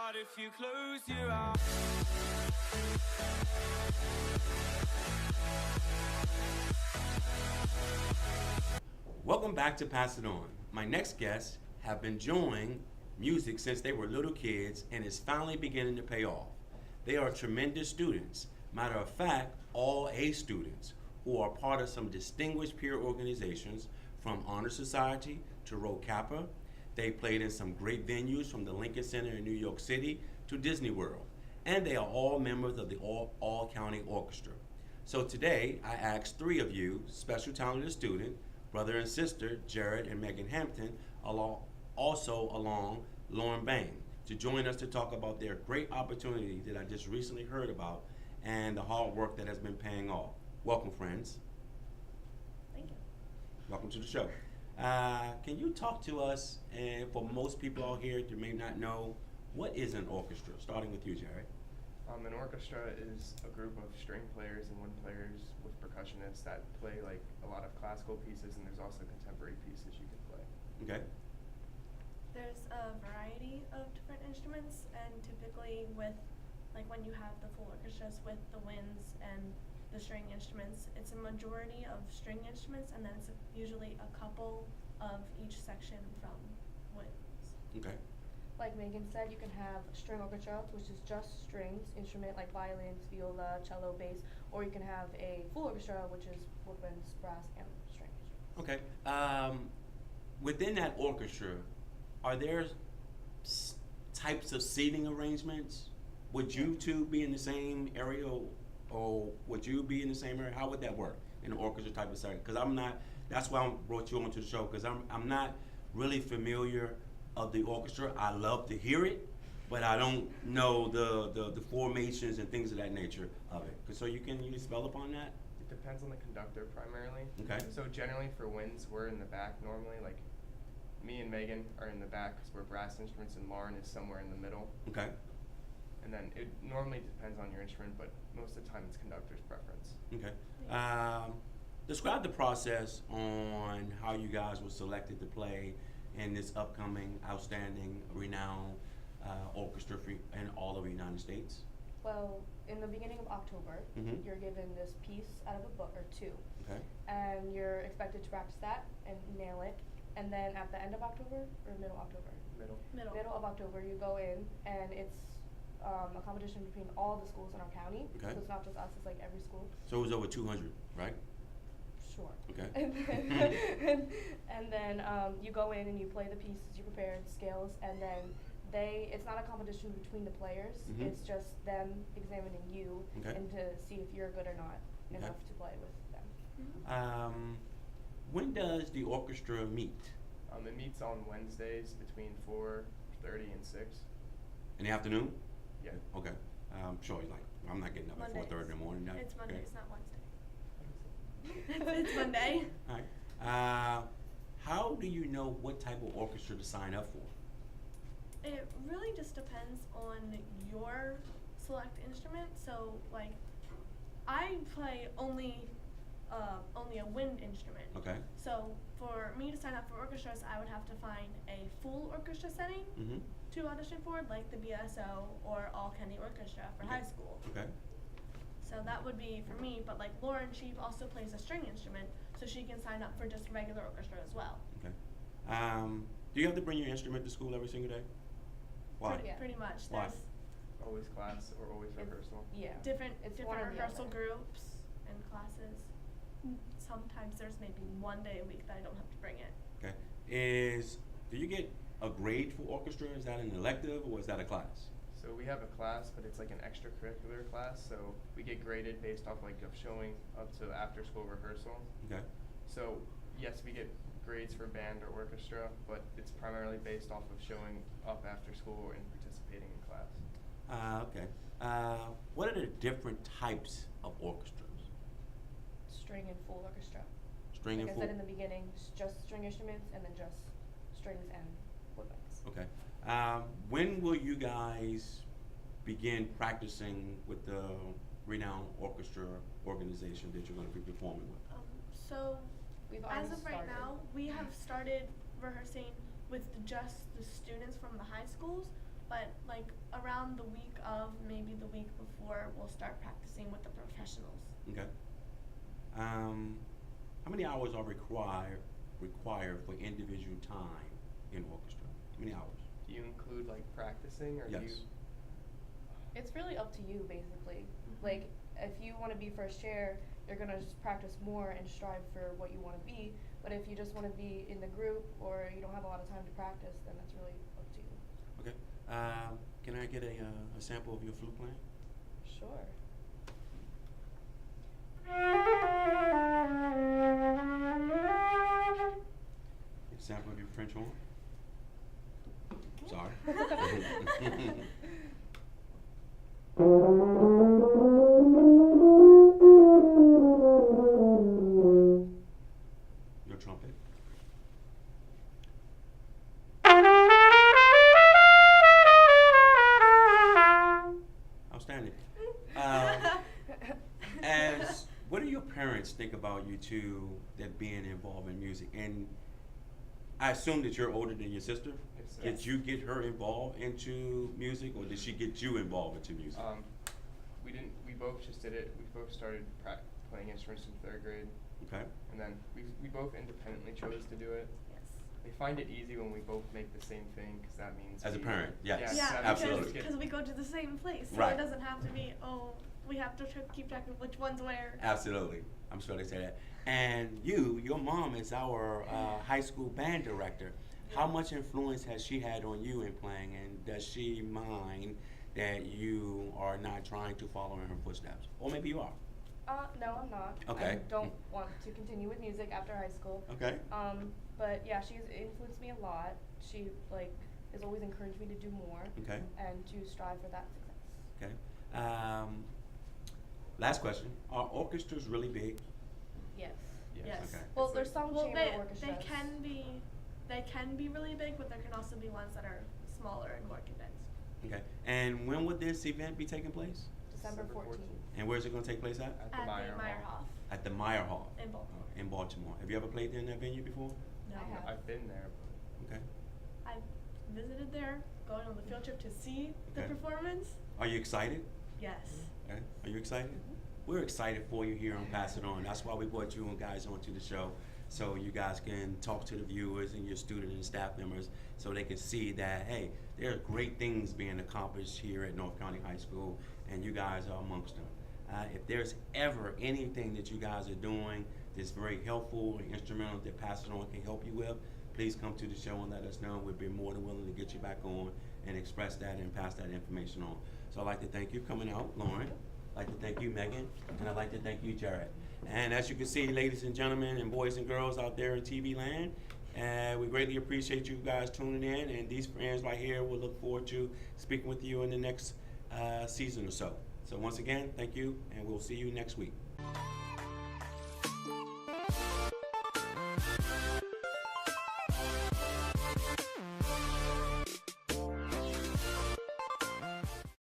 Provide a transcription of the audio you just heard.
out if you close your eyes. Welcome back to Pass It On. My next guests have been enjoying music since they were little kids and is finally beginning to pay off. They are tremendous students. Matter of fact, all A students who are part of some distinguished peer organizations from Honor Society to Rho Kappa. They played in some great venues from the Lincoln Center in New York City to Disney World. And they are all members of the All County Orchestra. So today, I asked three of you, special talented student, brother and sister, Jared and Megan Hampton, along Lauren Bain, to join us to talk about their great opportunity that I just recently heard about and the hard work that has been paying off. Welcome, friends. Thank you. Welcome to the show. Can you talk to us, and for most people out here that may not know, what is an orchestra? Starting with you, Jared. An orchestra is a group of string players and wind players with percussionists that play like a lot of classical pieces, and there's also contemporary pieces you can play. Okay. There's a variety of different instruments, and typically with, like when you have the full orchestras with the winds and the string instruments, it's a majority of string instruments, and then it's usually a couple of each section from winds. Okay. Like Megan said, you can have string orchestra, which is just strings, instrument like violins, viola, cello, bass, or you can have a full orchestra, which is woodwinds, brass, and string instruments. Okay. Within that orchestra, are there types of seating arrangements? Would you two be in the same area, or would you be in the same area? How would that work in an orchestra type of setting? Because I'm not. That's why I brought you onto the show, because I'm not really familiar of the orchestra. I love to hear it, but I don't know the formations and things of that nature of it. So you spell upon that? It depends on the conductor primarily. Okay. So generally for winds, we're in the back normally. Like me and Megan are in the back because we're brass instruments, and Lauren is somewhere in the middle. Okay. And then it normally depends on your instrument, but most of the time it's conductor's preference. Okay. Describe the process on how you guys were selected to play in this upcoming, outstanding, renowned orchestra in all of the United States. Well, in the beginning of October, Mhm. you're given this piece out of a book, or two, Okay. and you're expected to practice that and nail it. And then at the end of October, or middle October? Middle. Middle of October, you go in, and it's a competition between all the schools in our county. Okay. So it's not just us, it's like every school. So it was over 200, right? Sure. Okay. And then you go in and you play the pieces you prepared, scales, and then it's not a competition between the players. Mhm. It's just them examining you Okay. and to see if you're good or not Okay. enough to play with them. When does the orchestra meet? It meets on Wednesdays between 4:30 and 6. In the afternoon? Yeah. Okay. Sure, like, I'm not getting up at 4:30 in the morning. It's Monday, Okay. it's not Wednesday. It's Monday. All right. How do you know what type of orchestra to sign up for? It really just depends on your select instrument. So, like, I play only a wind instrument. Okay. So, for me to sign up for orchestras, I would have to find a full orchestra setting Mm-hmm. to audition for, like the BSO or All County Orchestra for Okay. high school. Okay. So that would be for me, but like Lauren, she also plays a string instrument, so she can sign up for just regular orchestra as well. Okay. Do you have to bring your instrument to school every single day? Why? Pretty, pretty much. Why? There's Always class or always rehearsal. Yeah. different It's one or the rehearsal other. groups and classes. Sometimes there's maybe one day a week that I don't have to bring it. Okay. Do you get a grade for orchestra? Is that an elective or is that a class? So we have a class, but it's like an extracurricular class. So we get graded based off like of showing up to after school rehearsal. Okay. So yes, we get grades for band or orchestra, but it's primarily based off of showing up after school and participating in class. Okay. What are the different types of orchestras? String and full orchestra. String Like and I full? said in the beginning, just string instruments, and then just strings and woodwinds. Okay. When will you guys begin practicing with the renowned orchestra organization that you're going to be performing with? So We've as already of right started. now, we have started rehearsing with just the students from the high schools, but like around the week of, maybe the week before, we'll start practicing with the professionals. Okay. How many hours are required for individual time in orchestra? How many hours? Do you include like practicing, or do you? Yes. It's really up to you, basically. Mhm. Like, if you want to be first chair, you're going to just practice more and strive for what you want to be. But if you just want to be in the group or you don't have a lot of time to practice, then that's really up to you. Okay. Can I get a sample of your flute playing? Sure. A sample of your French horn? Sorry. Your trumpet. Outstanding. As what do your parents think about you two that being involved in music? And I assume that you're older than your sister. Yes, sir. Did you get her involved into music, or did she get you involved into music? We didn't. We both just did it. We both started playing instruments in 3rd grade, Okay. and then we both independently chose to do it. Yes. We find it easy when we both make the same thing, because that means As a we- parent, yes. Yes, Yeah, that absolutely. means because we go to the same place, so Right. it doesn't have to be, oh, we have to keep track of which one's where. Absolutely. I'm sure they say that. And your mom is our high school band director. How much influence has she had on you in playing, and does she mind that you are not trying to follow in her footsteps? Or maybe you are. No, I'm not. Okay. I don't want to continue with music after high school. Okay. But yeah, she's influenced me a lot. She has always encouraged me to do more Okay. and to strive for that success. Okay. Last question. Are orchestras really big? Yes. Yes. Okay. Well, It's there's like- some Well, chamber they orchestras. can be really big, but there can also be ones that are smaller and more condensed. Okay. And when would this event be taking place? December 14th. And where's it going to take place at? At the At Meyer the Meyer Hall. Hall At the Meyer Hall. in Baltimore. In Baltimore. Have you ever played in that venue before? No. I have. I've been there, but Okay. I've visited there, going on the field trip to see the Okay. performance. Are you excited? Yes. Okay. Are you excited? We're excited for you here on Pass It On. That's why we brought you guys onto the show, so you guys can talk to the viewers and your student and staff members, so they can see that, hey, there are great things being accomplished here at North County High School, and you guys are amongst them. If there's ever anything that you guys are doing that's very helpful and instrumental that Pass It On can help you with, please come to the show and let us know. We'd be more than willing to get you back on and express that and pass that information on. So I'd like to thank you for coming out, Lauren. I'd like to thank you, Megan, and I'd like to thank you, Jared. And as you can see, ladies and gentlemen and boys and girls out there in TV land, we greatly appreciate you guys tuning in, and these friends right here will look forward to speaking with you in the next season or so. So once again, thank you, and we'll see you next week.